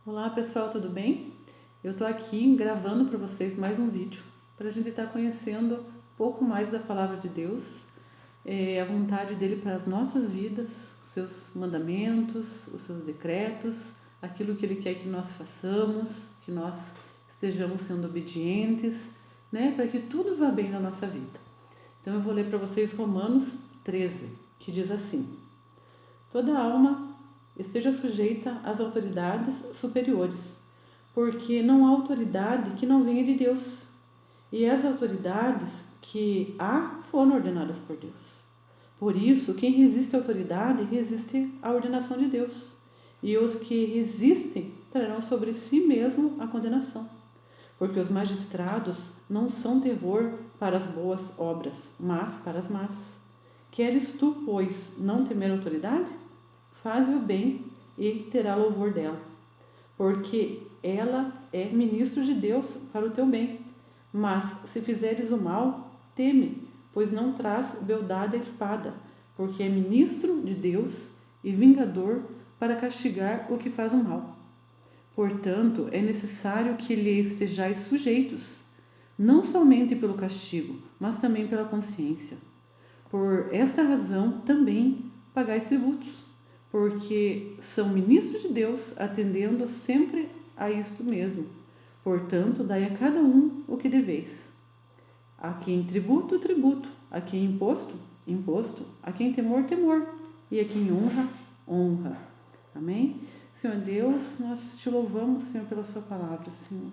Olá pessoal, tudo bem? Eu estou aqui gravando para vocês mais um vídeo para a gente estar conhecendo um pouco mais da palavra de Deus, a vontade dele para as nossas vidas, os seus mandamentos, os seus decretos, aquilo que ele quer que nós façamos, que nós estejamos sendo obedientes, né? Para que tudo vá bem na nossa vida. Então eu vou ler para vocês Romanos 13, que diz assim: Toda alma esteja sujeita às autoridades superiores, porque não há autoridade que não venha de Deus, e as autoridades que há foram ordenadas por Deus. Por isso, quem resiste à autoridade resiste à ordenação de Deus, e os que resistem trarão sobre si mesmo a condenação. Porque os magistrados não são terror para as boas obras, mas para as más. Queres tu, pois, não temer a autoridade? Faze o bem e terá louvor dela, porque ela é ministro de Deus para o teu bem. Mas se fizeres o mal, teme, pois não traz beldade à espada, porque é ministro de Deus e vingador para castigar o que faz o mal. Portanto, é necessário que lhe estejais sujeitos, não somente pelo castigo, mas também pela consciência. Por esta razão também pagais tributos, porque são ministros de Deus, atendendo sempre a isto mesmo. Portanto, dai a cada um o que deveis. A quem tributo, tributo. A quem imposto, imposto. A quem temor, temor. E a quem honra, honra. Amém? Senhor Deus, nós te louvamos, Senhor, pela sua palavra, Senhor,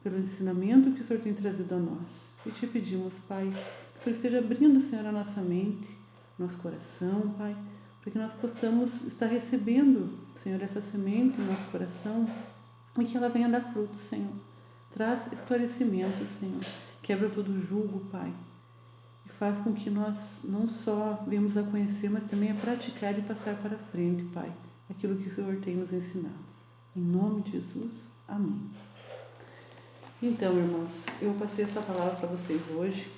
pelo ensinamento que o Senhor tem trazido a nós. E te pedimos, Pai, que o Senhor esteja abrindo, Senhor, a nossa mente, nosso coração, Pai, para que nós possamos estar recebendo, Senhor, essa semente no nosso coração e que ela venha dar frutos, Senhor. Traz esclarecimento, Senhor. Quebra todo o jugo, Pai. E faz com que nós não só venhamos a conhecer, mas também a praticar e passar para frente, Pai, aquilo que o Senhor tem nos ensinado. Em nome de Jesus, amém. Então, irmãos, eu passei essa palavra para vocês hoje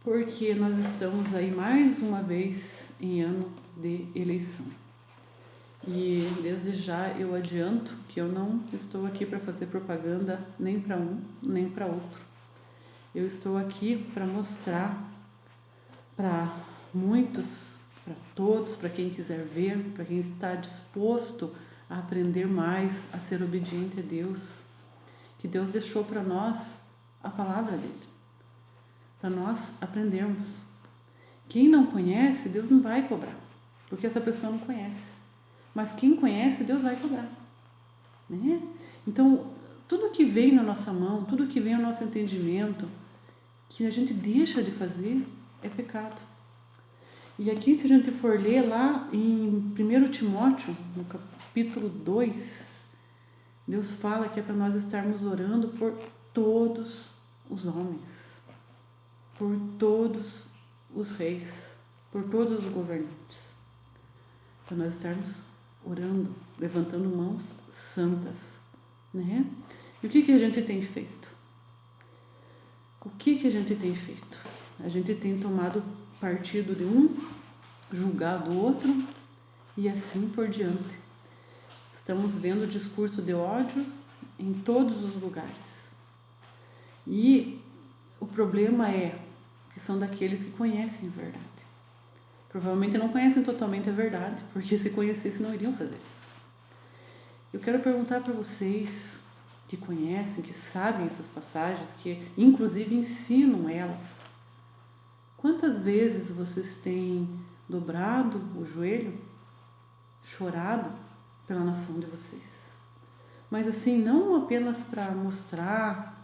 porque nós estamos aí mais uma vez em ano de eleição. E desde já eu adianto que eu não estou aqui para fazer propaganda nem para um nem para outro. Eu estou aqui para mostrar para muitos, para todos, para quem quiser ver, para quem está disposto a aprender mais, a ser obediente a Deus, que Deus deixou para nós a palavra dele, para nós aprendermos. Quem não conhece, Deus não vai cobrar, porque essa pessoa não conhece. Mas quem conhece, Deus vai cobrar, né? Então, tudo que vem na nossa mão, tudo que vem ao nosso entendimento, que a gente deixa de fazer, é pecado. E aqui, se a gente for ler lá em 1 Timóteo, no capítulo 2, Deus fala que é para nós estarmos orando por todos os homens, por todos os reis, por todos os governantes, para nós estarmos orando, levantando mãos santas, né? E o que a gente tem feito? O que a gente tem feito? A gente tem tomado partido de um, julgado o outro e assim por diante. Estamos vendo discurso de ódio em todos os lugares. E o problema é que são daqueles que conhecem a verdade. Provavelmente não conhecem totalmente a verdade, porque se conhecessem não iriam fazer isso. Eu quero perguntar para vocês que conhecem, que sabem essas passagens, que inclusive ensinam elas. Quantas vezes vocês têm dobrado o joelho, chorado pela nação de vocês? Mas assim, não apenas para mostrar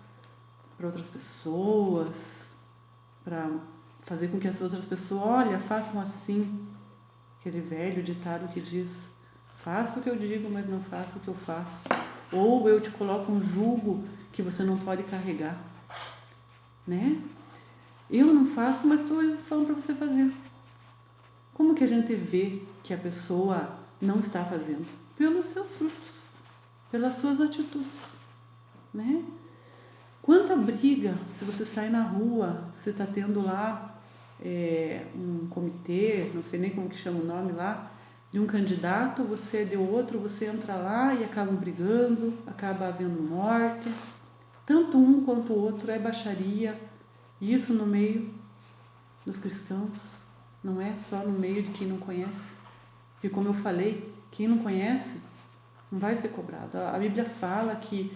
para outras pessoas, para fazer com que as outras pessoas, olha, façam assim. Aquele velho ditado que diz, faça o que eu digo, mas não faça o que eu faço. Ou eu te coloco um jugo que você não pode carregar, né? Eu não faço, mas estou falando para você fazer. Como que a gente vê que a pessoa não está fazendo? Pelos seus frutos, pelas suas atitudes, né? Quanta briga, se você sai na rua, você está tendo lá um comitê, não sei nem como que chama o nome lá, de um candidato, você é de outro, você entra lá e acabam brigando, acaba havendo morte. Tanto um quanto o outro é baixaria. E isso no meio dos cristãos, não é só no meio de quem não conhece. Porque como eu falei, quem não conhece não vai ser cobrado. A Bíblia fala que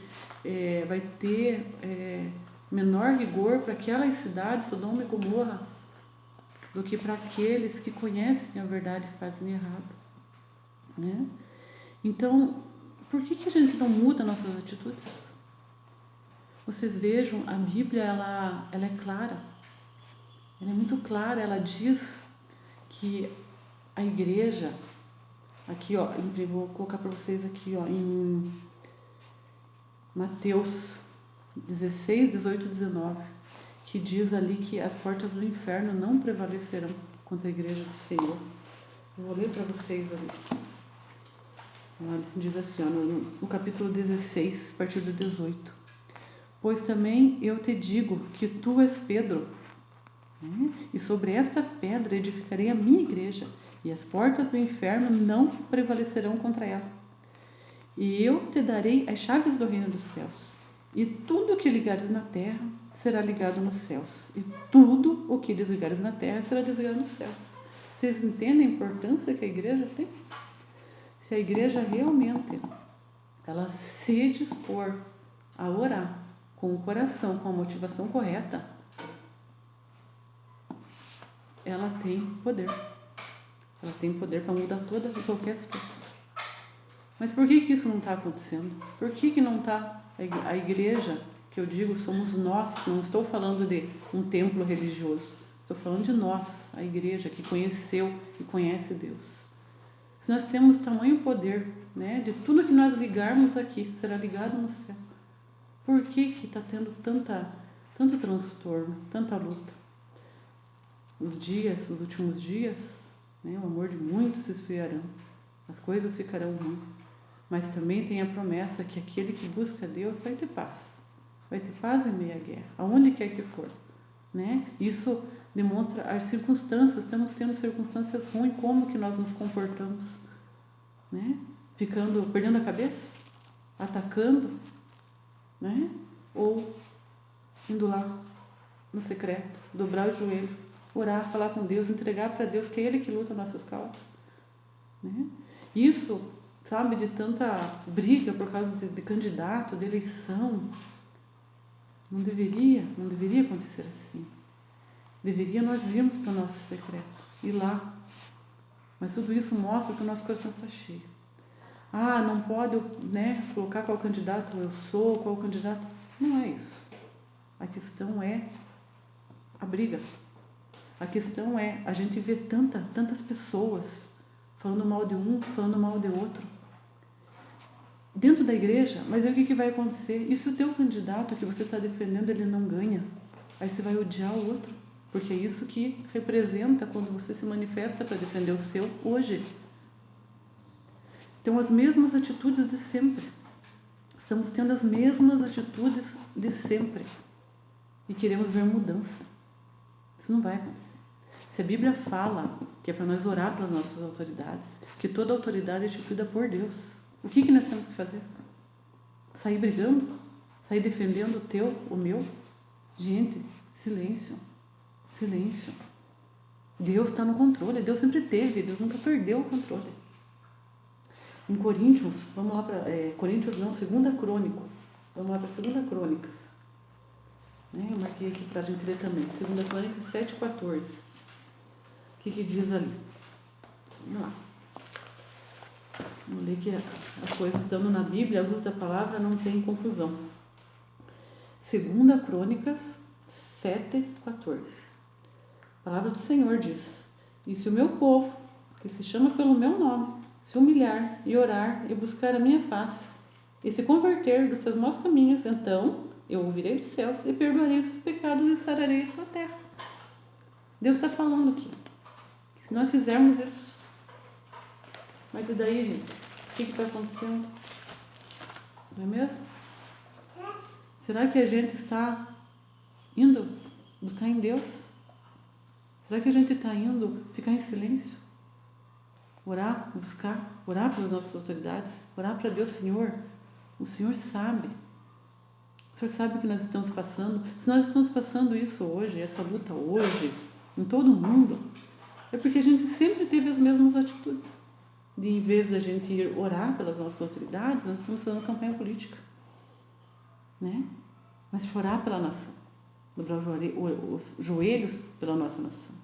vai ter menor rigor para aquelas cidades, Sodoma e Gomorra, do que para aqueles que conhecem a verdade e fazem errado, né? Então, por que a gente não muda nossas atitudes? Vocês vejam, a Bíblia ela é clara, ela é muito clara, ela diz que a igreja, aqui ó, eu vou colocar para vocês aqui ó, em Mateus 16, 18 e 19, que diz ali que as portas do inferno não prevalecerão contra a igreja do Senhor. Eu vou ler para vocês ali. Olha, diz assim, ó, no capítulo 16, a partir do 18. Pois também eu te digo que tu és Pedro, né? E sobre esta pedra edificarei a minha igreja, e as portas do inferno não prevalecerão contra ela. E eu te darei as chaves do reino dos céus. E tudo o que ligares na terra será ligado nos céus, e tudo o que desligares na terra será desligado nos céus. Vocês entendem a importância que a igreja tem? Se a igreja realmente ela se dispor a orar com o coração, com a motivação correta, ela tem poder. Ela tem poder para mudar toda e qualquer situação. Mas por que isso não está acontecendo? Por que não está a igreja, que eu digo somos nós, não estou falando de um templo religioso, estou falando de nós, a igreja que conheceu e conhece Deus. Se nós temos tamanho poder, né, de tudo que nós ligarmos aqui será ligado no céu, por que está tendo tanto transtorno, tanta luta? Os últimos dias, né, o amor de muitos se esfriarão, as coisas ficarão ruins, mas também tem a promessa que aquele que busca Deus vai ter paz em meio à guerra, aonde quer que for, né? Isso demonstra as circunstâncias, estamos tendo circunstâncias ruins, como que nós nos comportamos, né? Perdendo a cabeça, atacando, né? Ou indo lá no secreto, dobrar o joelho, orar, falar com Deus, entregar para Deus, que é Ele que luta nossas causas, né? Isso, sabe, de tanta briga por causa de candidato, de eleição, não deveria acontecer assim. Deveria nós irmos para o nosso secreto, ir lá. Mas tudo isso mostra que o nosso coração está cheio. Ah, não pode, né, colocar qual candidato eu sou, qual candidato... Não é isso. A questão é a briga. A questão é a gente vê tantas pessoas falando mal de um, falando mal de outro, dentro da igreja. Mas aí o que vai acontecer? E se o teu candidato que você está defendendo, ele não ganha? Aí você vai odiar o outro, porque é isso que representa quando você se manifesta para defender o seu hoje. Então, as mesmas atitudes de sempre. Estamos tendo as mesmas atitudes de sempre. E queremos ver mudança. Isso não vai acontecer. Se a Bíblia fala que é para nós orar pelas nossas autoridades, que toda autoridade é instituída por Deus, o que nós temos que fazer? Sair brigando? Sair defendendo o teu, o meu? Gente, silêncio. Silêncio. Deus está no controle. Deus sempre teve. Deus nunca perdeu o controle. Em Coríntios, vamos lá para... Coríntios não, 2 Crônico. Vamos lá para 2 Crônicas. Eu marquei aqui para a gente ler também. 2 Crônicas 7:14. O que diz ali? Vamos lá. Vamos ler que as coisas estando na Bíblia, a luz da palavra não tem confusão. 2 Crônicas 7:14. A palavra do Senhor diz: E se o meu povo, que se chama pelo meu nome, se humilhar e orar e buscar a minha face, e se converter dos seus maus caminhos, então eu ouvirei dos céus e perdoarei os seus pecados e sararei a sua terra. Deus está falando aqui, que se nós fizermos isso, mas e daí, gente? O que está acontecendo? Não é mesmo? Será que a gente está indo buscar em Deus? Será que a gente está indo ficar em silêncio? orar, buscar, orar pelas nossas autoridades, orar para Deus. Senhor, o Senhor sabe. O Senhor sabe o que nós estamos passando. Se nós estamos passando isso hoje, essa luta hoje, em todo o mundo, é porque a gente sempre teve as mesmas atitudes. De, em vez da gente ir orar pelas nossas autoridades, nós estamos fazendo campanha política, né? Mas chorar pela nação, dobrar os joelhos pela nossa nação.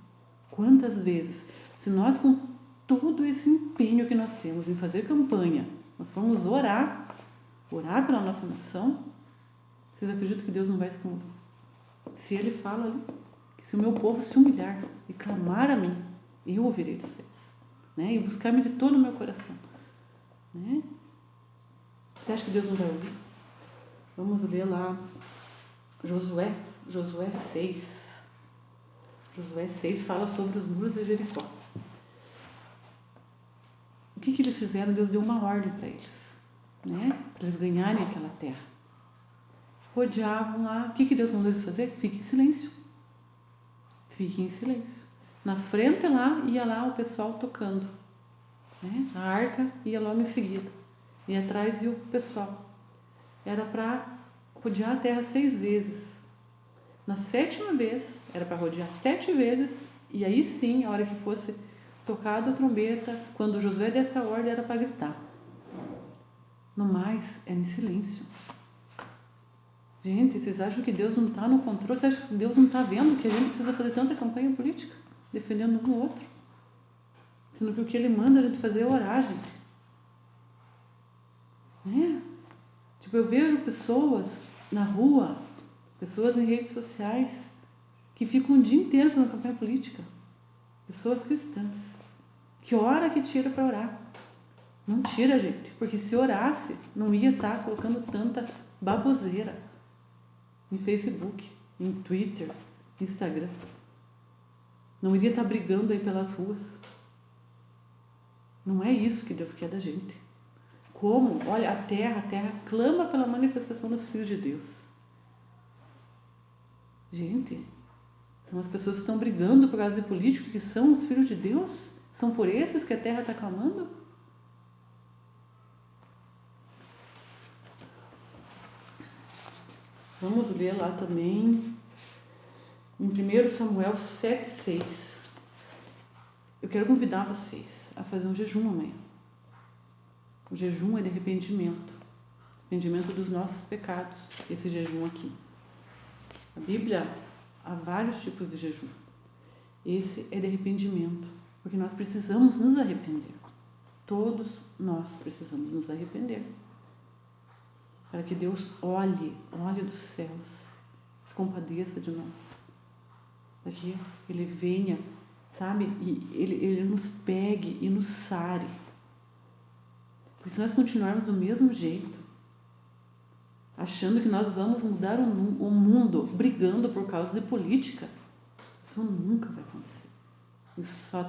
Quantas vezes, se nós com todo esse empenho que nós temos em fazer campanha, nós formos orar pela nossa nação, vocês acreditam que Deus não vai se comover? Se Ele fala ali, que se o meu povo se humilhar e clamar a mim, eu ouvirei dos céus, né? E buscar-me de todo o meu coração, né? Você acha que Deus não vai ouvir? Vamos ler lá Josué 6. Josué 6 fala sobre os muros de Jericó. O que eles fizeram? Deus deu uma ordem para eles, né? Para eles ganharem aquela terra. Rodeavam lá. O que Deus mandou eles fazer? Fiquem em silêncio. Fiquem em silêncio. Na frente lá, ia lá o pessoal tocando, né? A arca ia logo em seguida. E atrás ia o pessoal. Era para rodear a terra 6 vezes. Na 7ª vez, era para rodear 7 vezes, e aí sim, a hora que fosse tocada a trombeta, quando Josué desse a ordem, era para gritar. No mais, era em silêncio. Gente, vocês acham que Deus não está no controle? Vocês acham que Deus não está vendo que a gente precisa fazer tanta campanha política, defendendo um ou outro? Sendo que o que Ele manda a gente fazer é orar, gente. Né? Tipo, eu vejo pessoas na rua, pessoas em redes sociais, que ficam o dia inteiro fazendo campanha política. Pessoas cristãs. Que hora que tira para orar? Não tira, gente. Porque se orasse, não ia estar colocando tanta baboseira em Facebook, em Twitter, Instagram. Não iria estar brigando aí pelas ruas. Não é isso que Deus quer da gente. Como? Olha, a terra clama pela manifestação dos filhos de Deus. Gente, são as pessoas que estão brigando por causa de políticos que são os filhos de Deus? São por esses que a terra está clamando? Vamos ler lá também em 1 Samuel 7,6. Eu quero convidar vocês a fazer um jejum amanhã. O jejum é de arrependimento. Arrependimento dos nossos pecados, esse jejum aqui. Na Bíblia há vários tipos de jejum. Esse é de arrependimento, porque nós precisamos nos arrepender. Todos nós precisamos nos arrepender. Para que Deus olhe dos céus, se compadeça de nós. Para que Ele venha, sabe? E Ele nos pegue e nos sare. Porque se nós continuarmos do mesmo jeito, achando que nós vamos mudar o mundo brigando por causa de política, isso nunca vai acontecer. Isso só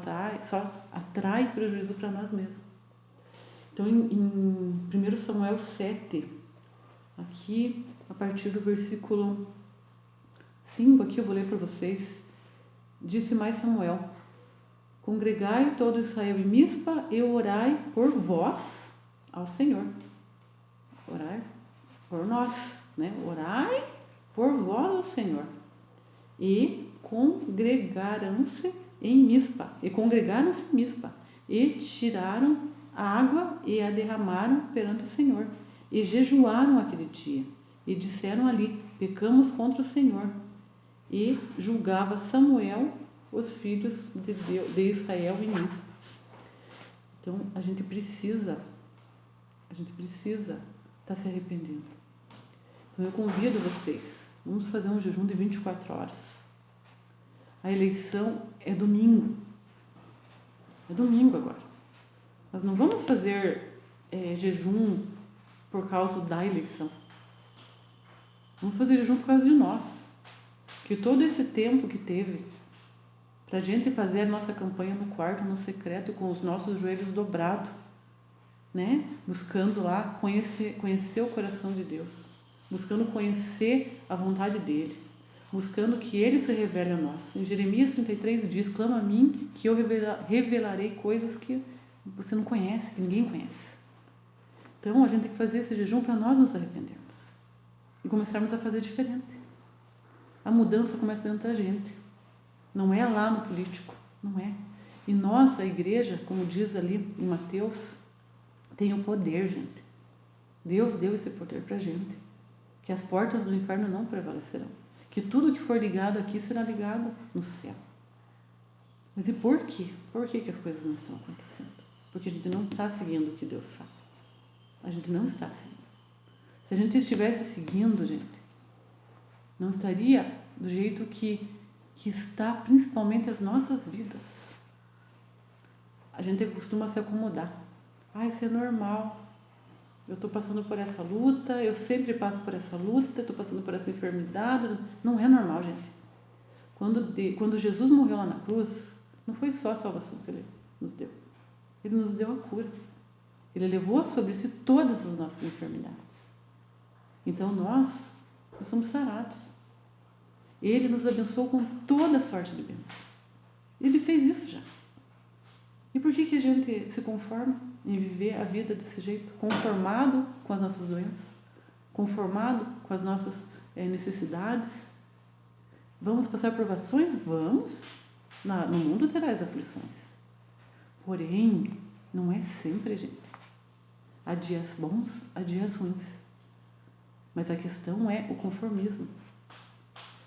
atrai prejuízo para nós mesmos. Então, em 1 Samuel 7, aqui, a partir do versículo 5, aqui eu vou ler para vocês. Disse mais Samuel: congregai todo Israel em Mispa e orai por vós ao Senhor. Orai por nós, né? Orai por vós ao Senhor. E congregaram-se em Mispa. E tiraram a água e a derramaram perante o Senhor. E jejuaram aquele dia. E disseram ali: pecamos contra o Senhor. E julgava Samuel os filhos de Israel em Mispa. Então, a gente precisa estar se arrependendo. Então, eu convido vocês, vamos fazer um jejum de 24 horas. A eleição é domingo. É domingo agora. Nós não vamos fazer jejum por causa da eleição. Vamos fazer jejum por causa de nós. Que todo esse tempo que teve para a gente fazer a nossa campanha no quarto, no secreto, com os nossos joelhos dobrados, né? Buscando lá conhecer o coração de Deus, buscando conhecer a vontade dele, buscando que ele se revele a nós. Em Jeremias 33 diz: clama a mim que eu revelarei coisas que você não conhece, que ninguém conhece. Então, a gente tem que fazer esse jejum para nós nos arrependermos e começarmos a fazer diferente. A mudança começa dentro da gente. Não é lá no político, não é. E nós, a igreja, como diz ali em Mateus, tem o poder, gente. Deus deu esse poder para a gente. Que as portas do inferno não prevalecerão. Que tudo que for ligado aqui será ligado no céu. Mas e por quê? Por que as coisas não estão acontecendo? Porque a gente não está seguindo o que Deus fala. A gente não está seguindo. Se a gente estivesse seguindo, gente, não estaria do jeito que está principalmente as nossas vidas. A gente costuma se acomodar. Isso é normal. Eu estou passando por essa luta, eu sempre passo por essa luta, estou passando por essa enfermidade. Não é normal, gente. Quando Jesus morreu lá na cruz, não foi só a salvação que Ele nos deu. Ele nos deu a cura. Ele levou sobre si todas as nossas enfermidades. Então nós somos sarados. Ele nos abençoou com toda sorte de bênção. Ele fez isso já. E por que a gente se conforma em viver a vida desse jeito? Conformado com as nossas doenças? Conformado com as nossas necessidades? Vamos passar provações? Vamos. No mundo terás aflições. Porém, não é sempre, gente. Há dias bons, há dias ruins. Mas a questão é o conformismo.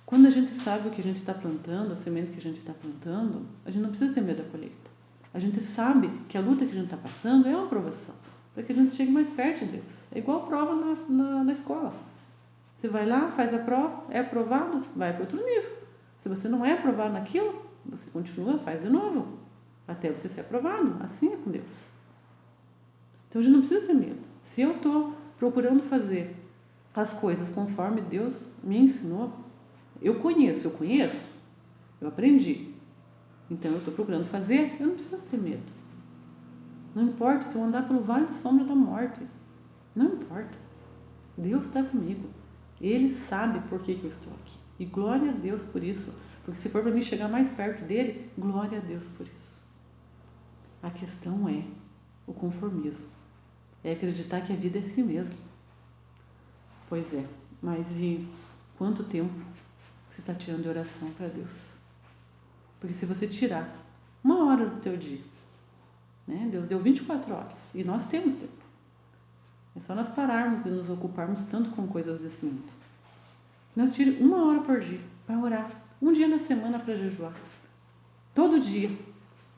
Quando a gente sabe o que a gente está plantando, a semente que a gente está plantando, a gente não precisa ter medo da colheita. A gente sabe que a luta que a gente está passando é uma provação, para que a gente chegue mais perto de Deus. É igual a prova na escola. Você vai lá, faz a prova, é aprovado, vai para outro nível. Se você não é aprovado naquilo, você continua, faz de novo, até você ser aprovado. Assim é com Deus. Então a gente não precisa ter medo. Se eu estou procurando fazer as coisas conforme Deus me ensinou, eu conheço, eu aprendi. Então eu estou procurando fazer, eu não preciso ter medo. Não importa se eu andar pelo vale da sombra da morte. Não importa. Deus está comigo. Ele sabe por que eu estou aqui. E glória a Deus por isso. Porque se for para mim chegar mais perto dele, glória a Deus por isso. A questão é o conformismo. É acreditar que a vida é assim mesmo. Pois é, mas e quanto tempo você está tirando de oração para Deus? Porque se você tirar 1 hora do teu dia, né? Deus deu 24 horas e nós temos tempo. É só nós pararmos e nos ocuparmos tanto com coisas desse mundo. Nós tiramos 1 hora por dia para orar. Um dia na semana para jejuar. Todo dia,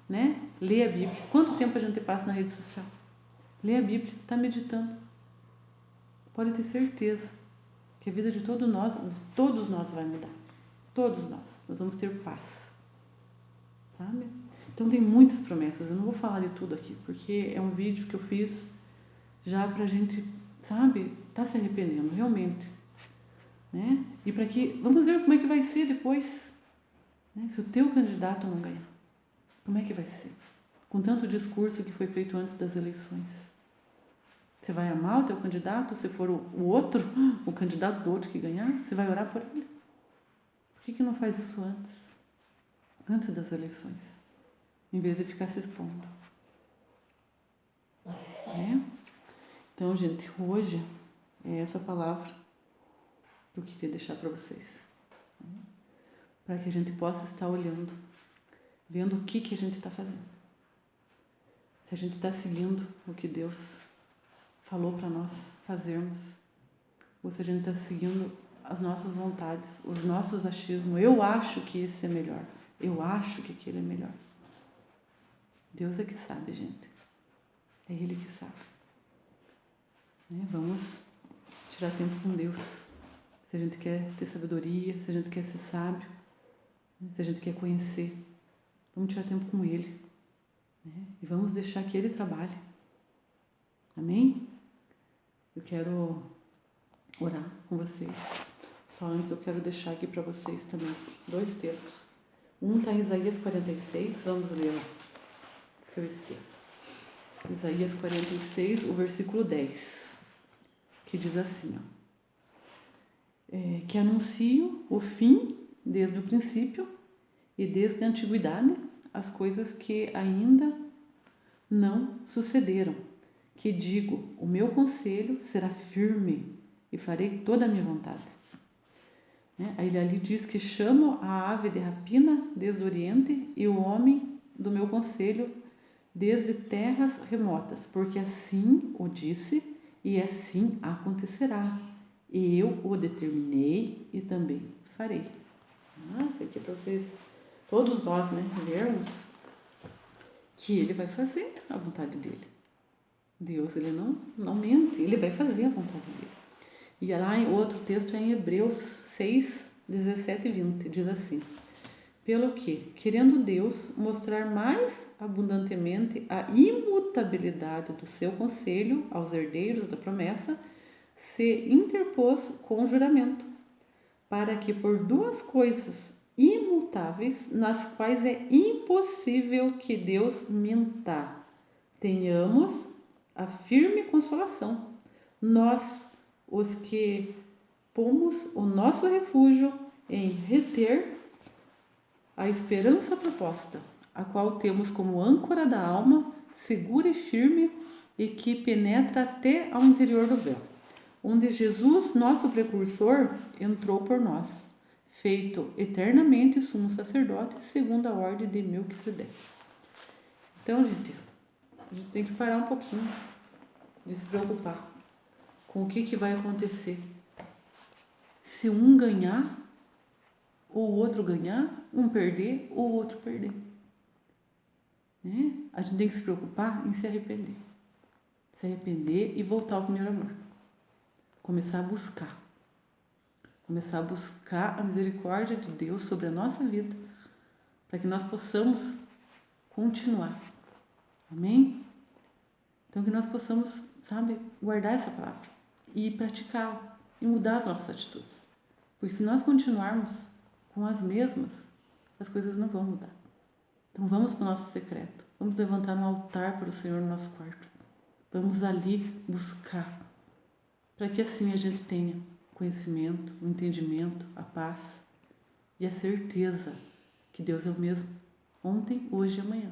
né? Lê a Bíblia. Quanto tempo a gente passa na rede social? Lê a Bíblia, está meditando. Pode ter certeza que a vida de todos nós vai mudar. Todos nós. Nós vamos ter paz. Sabe? Então tem muitas promessas. Eu não vou falar de tudo aqui, porque é um vídeo que eu fiz já pra gente, sabe, tá se arrependendo, realmente. Né? E para que, vamos ver como é que vai ser depois. Né? Se o teu candidato não ganhar, como é que vai ser? Com tanto discurso que foi feito antes das eleições. Você vai amar o teu candidato? Se for o outro, o candidato do outro que ganhar, você vai orar por ele? Por que não faz isso antes? Antes das eleições, em vez de ficar se expondo. Então, gente, hoje é essa palavra que eu queria deixar para vocês. Para que a gente possa estar olhando, vendo o que a gente está fazendo. Se a gente está seguindo o que Deus falou para nós fazermos, ou se a gente está seguindo as nossas vontades, os nossos achismos. Eu acho que esse é melhor. Eu acho que aquele é melhor. Deus é que sabe, gente. É Ele que sabe. Vamos tirar tempo com Deus. Se a gente quer ter sabedoria, se a gente quer ser sábio, se a gente quer conhecer, vamos tirar tempo com Ele. E vamos deixar que Ele trabalhe. Amém? Eu quero orar com vocês. Só antes eu quero deixar aqui para vocês também 2 textos. Um está em Isaías 46, vamos ler, se eu esqueço. Isaías 46, o versículo 10, que diz assim, que anuncio o fim desde o princípio e desde a antiguidade as coisas que ainda não sucederam, que digo, o meu conselho será firme e farei toda a minha vontade. Aí ali diz que chamo a ave de rapina desde o oriente e o homem do meu conselho desde terras remotas, porque assim o disse e assim acontecerá. E eu o determinei e também farei. Isso aqui é para vocês, todos nós, vermos que ele vai fazer a vontade dele. Deus, ele não mente, ele vai fazer a vontade dele. E lá em outro texto é em Hebreus 6, 17 e 20, diz assim: pelo que, querendo Deus mostrar mais abundantemente a imutabilidade do seu conselho aos herdeiros da promessa, se interpôs com juramento, para que por duas coisas imutáveis, nas quais é impossível que Deus minta, tenhamos a firme consolação, nós, os que pomos o nosso refúgio em reter a esperança proposta, a qual temos como âncora da alma, segura e firme, e que penetra até ao interior do véu, onde Jesus, nosso precursor, entrou por nós, feito eternamente sumo sacerdote, segundo a ordem de Melquisedeque. Então, a gente tem que parar um pouquinho de se preocupar com o que vai acontecer. Se um ganhar, ou o outro ganhar, um perder, ou o outro perder. A gente tem que se preocupar em se arrepender. Se arrepender e voltar ao primeiro amor. Começar a buscar. Começar a buscar a misericórdia de Deus sobre a nossa vida, para que nós possamos continuar. Amém? Então que nós possamos, guardar essa palavra e praticá-la e mudar as nossas atitudes. Porque se nós continuarmos com as mesmas, as coisas não vão mudar. Então vamos para o nosso secreto. Vamos levantar um altar para o Senhor no nosso quarto. Vamos ali buscar, para que assim a gente tenha conhecimento, o entendimento, a paz e a certeza que Deus é o mesmo ontem, hoje e amanhã.